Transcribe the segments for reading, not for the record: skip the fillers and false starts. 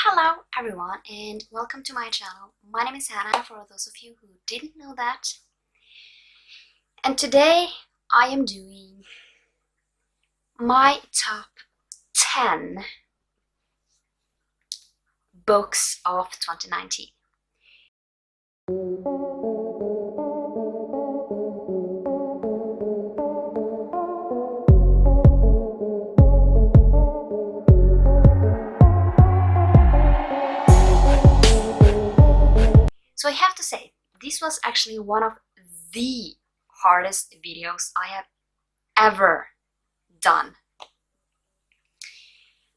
Hello everyone and welcome to my channel. My name is Hannah, for those of you who didn't know that. And today I am doing my top 10 books of 2019. So I have to say, this was actually one of the hardest videos I have ever done.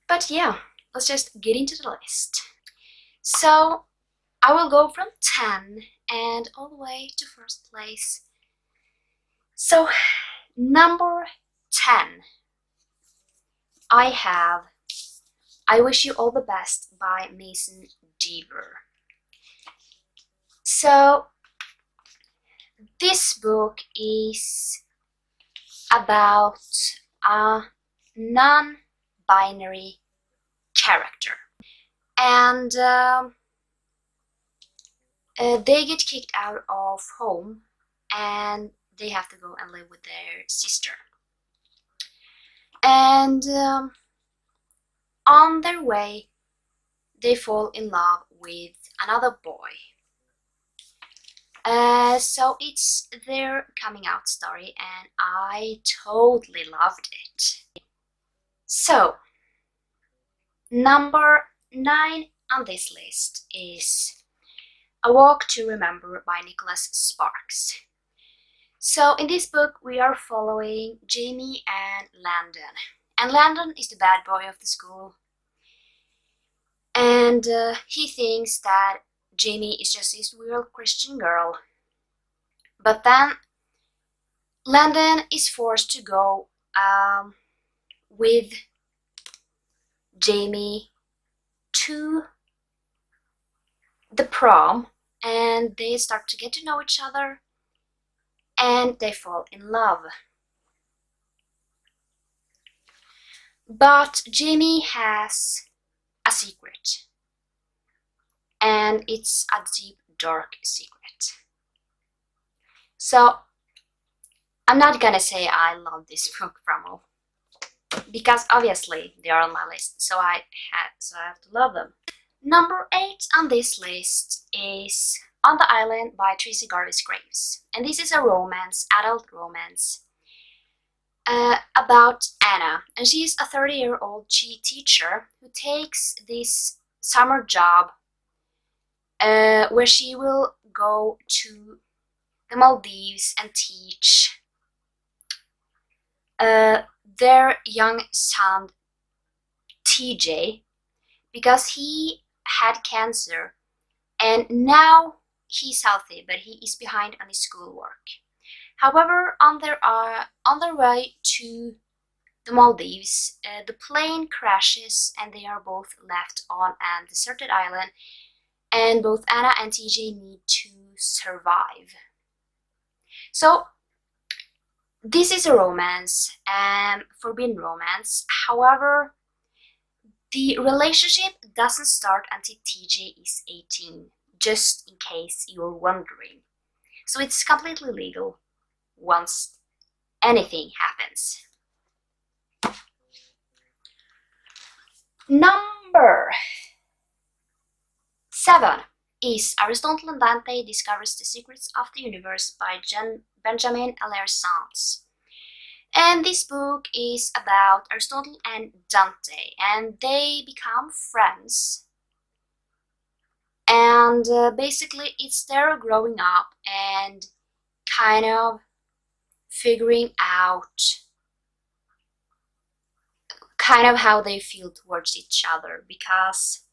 But yeah, let's just get into the list. So I will go from 10 and all the way to first place. So number 10, I have I Wish You All the Best by Mason Deaver. So this book is about a non-binary character, and they get kicked out of home and they have to go and live with their sister. And on their way, they fall in love with another boy. So it's their coming out story, and I totally loved it. So, number 9 on this list is A Walk to Remember by Nicholas Sparks. So in this book we are following Jamie and Landon. And Landon is the bad boy of the school. And he thinks that Jamie is just this real Christian girl. But then Landon is forced to go with Jamie to the prom, and they start to get to know each other and they fall in love. But Jamie has a secret, and it's a deep, dark secret. So I'm not gonna say I love this book from all, because obviously they are on my list, so I have to love them. Number 8 on this list is On the Island by Tracy Garvis Graves, and this is a romance, adult romance, about Anna, and she is a 30-year-old teacher who takes this summer job where she will go to the Maldives and teach their young son TJ, because he had cancer and now he's healthy, but he is behind on his schoolwork. However, on their way to the Maldives, the plane crashes and they are both left on a deserted island, and both Anna and TJ need to survive. So this is a romance, forbidden romance. However, the relationship doesn't start until TJ is 18, just in case you're wondering. So it's completely legal once anything happens. Number 7 is Aristotle and Dante Discovers the Secrets of the Universe by Benjamin Alexandre. And this book is about Aristotle and Dante, and they become friends. And basically it's their growing up and kind of figuring out kind of how they feel towards each other, because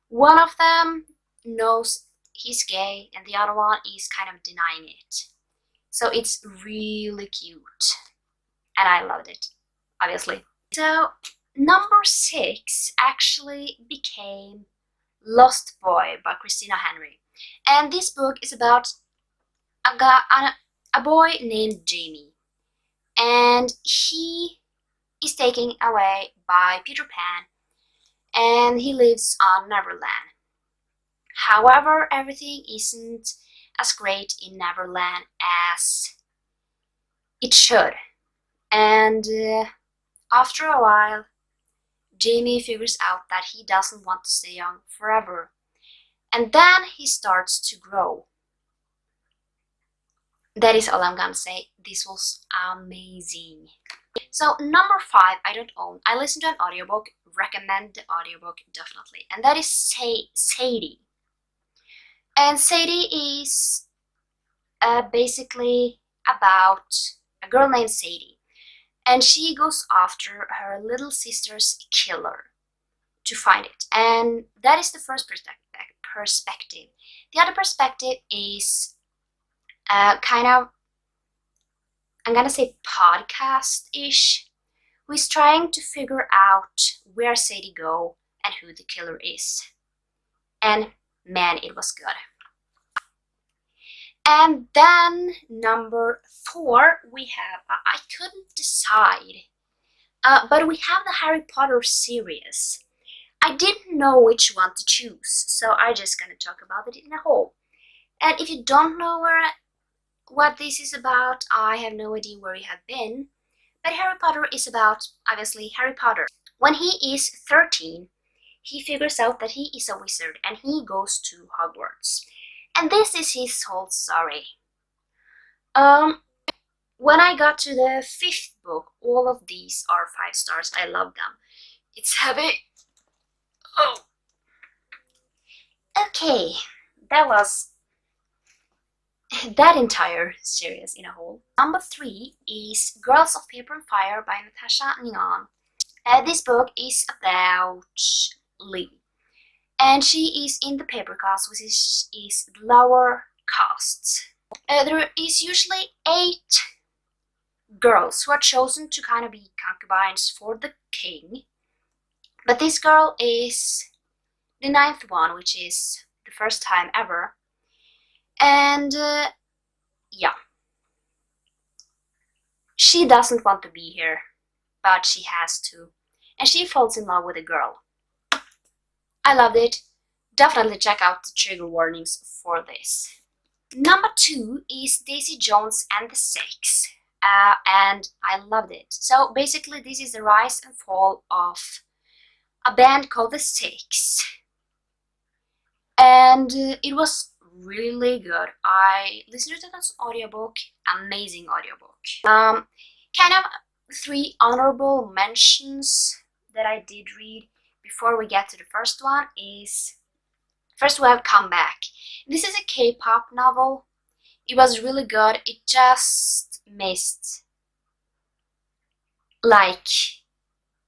one of them knows he's gay and the other one is kind of denying it. So it's really cute, and I loved it, obviously. So number 6 actually became Lost Boy by Christina Henry, and this book is about a boy named Jamie, and he is taken away by Peter Pan, and he lives on Neverland. However, everything isn't as great in Neverland as it should. And after a while, Jamie figures out that he doesn't want to stay young forever. And then he starts to grow. That is all I'm gonna say. This was amazing. So number 5, I don't own. I listened to an audiobook, recommend the audiobook definitely. And that is Sadie. And Sadie is basically about a girl named Sadie. And she goes after her little sister's killer to find it. And that is the first perspective. The other perspective is kind of, I'm gonna say podcast-ish, who is trying to figure out where Sadie go and who the killer is. And man, it was good. And then number 4, we have, I couldn't decide, but we have the Harry Potter series. I didn't know which one to choose, so I'm just gonna talk about it in a whole. And if you don't know what this is about, I have no idea where you have been. But Harry Potter is about, obviously, Harry Potter. When he is 13, he figures out that he is a wizard and he goes to Hogwarts. And this is his whole story. When I got to the 5th book, all of these are 5 stars. I love them. It's heavy. Oh. Okay, that was that entire series in a whole. Number 3 is Girls of Paper and Fire by Natasha Ngan. This book is about Lee. And she is in the paper caste, which is the lower caste. There is usually 8 girls who are chosen to kind of be concubines for the king. But this girl is the 9th one, which is the first time ever. And yeah, she doesn't want to be here, but she has to. And she falls in love with a girl. I loved it. Definitely check out the trigger warnings for this. Number 2 is Daisy Jones and the Six. And I loved it. So basically this is the rise and fall of a band called the Six. And it was really good. I listened to this audiobook, amazing audiobook. Kind of 3 honorable mentions that I did read before we get to the first one is, first we have Comeback. This is a K-pop novel. It was really good. It just missed like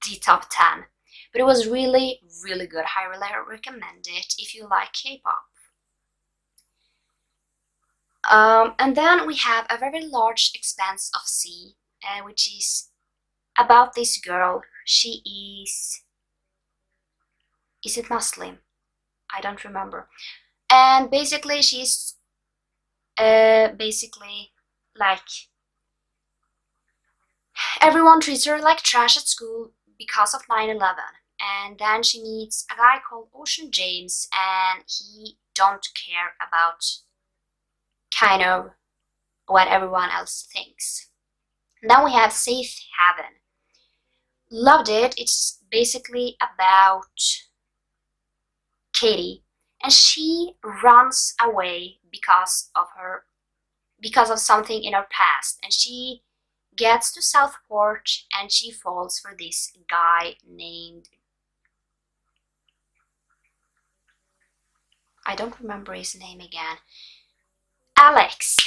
the top 10. But it was really, really good. I really recommend it if you like K-pop. And then we have A Very Large Expanse of Sea, which is about this girl. She is it Muslim? I don't remember. And basically she's basically like, everyone treats her like trash at school because of 9/11. And then she meets a guy called Ocean James, and he don't care about kind of what everyone else thinks. And then we have Safe Haven. Loved it. It's basically about Katie, and she runs away because of something in her past, and she gets to Southport and she falls for this guy named, I don't remember his name again, Alex.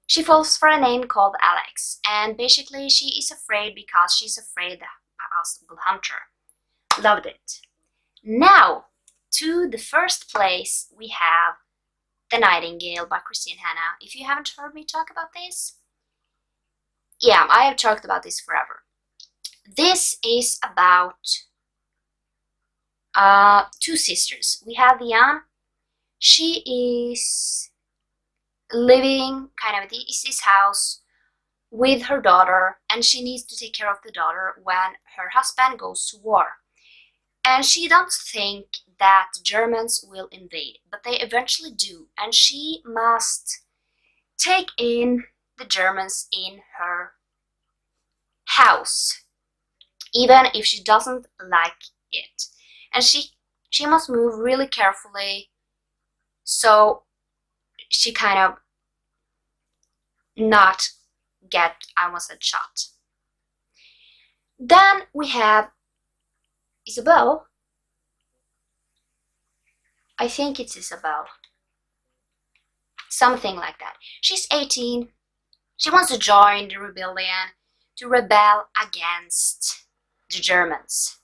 She falls for a name called Alex, and basically she is afraid because she's afraid the past will hunt her. Loved it. Now, to the first place, we have The Nightingale by Christine Hanna. If you haven't heard me talk about this, yeah, I have talked about this forever. This is about 2 sisters. We have Diane. She is living kind of in this house with her daughter, and she needs to take care of the daughter when her husband goes to war. And she don't think that the Germans will invade, but they eventually do, and she must take in the Germans in her house, even if she doesn't like it. And she must move really carefully, so she kind of not get, I almost said, shot. Then we have Isabel. I think it's Isabel. Something like that. She's 18. She wants to join the rebellion, to rebel against the Germans.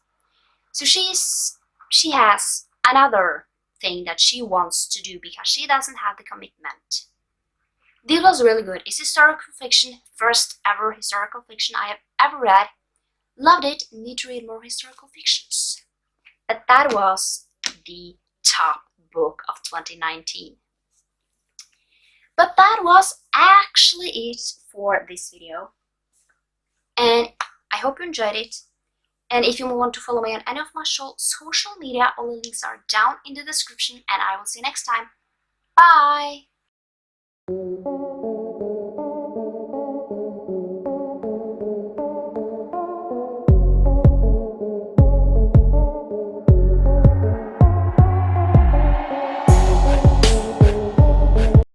So she has another thing that she wants to do because she doesn't have the commitment. This was really good. It's historical fiction, first ever historical fiction I have ever read. Loved it. Need to read more historical fictions. But that was the top book of 2019. But that was actually it for this video. And I hope you enjoyed it. And if you want to follow me on any of my social media, all the links are down in the description. And I will see you next time. Bye!